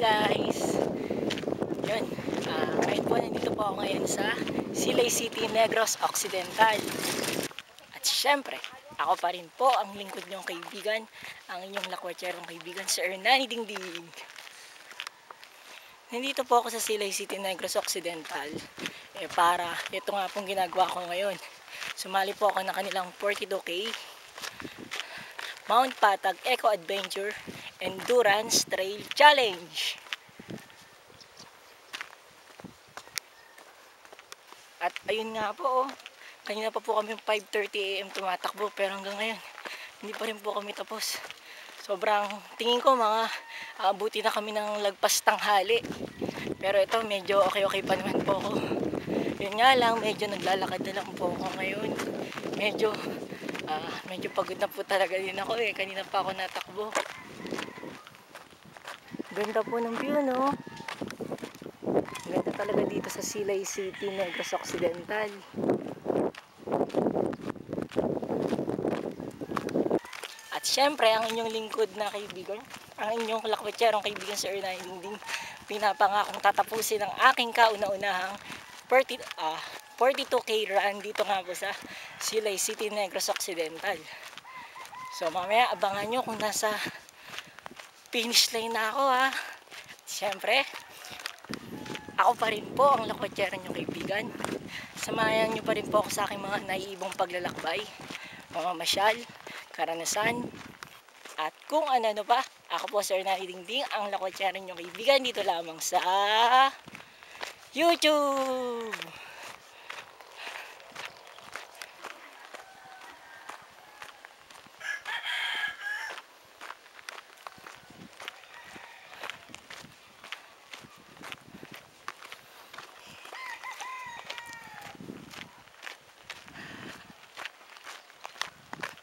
guys! Yun, ngayon po nandito po ako ngayon sa Silay City, Negros Occidental. At syempre, ako pa rin po ang lingkod niyong kaibigan, ang inyong lakwatyerong kaibigan, Sir Nani Dingding. Nandito po ako sa Silay City, Negros Occidental para ito nga pong ginagawa ko ngayon. Sumali po ako ng kanilang 42K Mount Patag Eco Adventure Endurance Trail Challenge. At ayun nga po, kanina pa po kami 5:30 AM tumatakbo, pero hanggang ngayon hindi pa rin po kami tapos. Sobrang tingin ko mga abuti na kami ng lagpas tanghali. Pero ito medyo okay pa naman po ako. Yun nga lang, medyo naglalakad na lang po ako ngayon. Medyo pagod na po talaga din ako kanina pa ako natakbo. Ganda po ng view, no? Ganda talaga dito sa Silay City, Negros Occidental. At syempre, ang inyong lingkod na kaibigan, ang inyong lakwatyerong kaibigan, Sir Nani Dingding, pinapangakong tatapusin ang aking kauna-unahang 42K run dito nga po sa Silay City, Negros Occidental. So mamaya abangan nyo kung nasa finish line na ako, ha. Siyempre, ako pa rin po ang lakwatyerong nyong kaibigan. Samayan nyo pa rin po ako sa aking mga naiibong paglalakbay, mamamasyal, karanasan, at kung ano-ano pa. Ako po, Sir Nani Dingding, ang lakwatyerong nyong kaibigan dito lamang sa YouTube.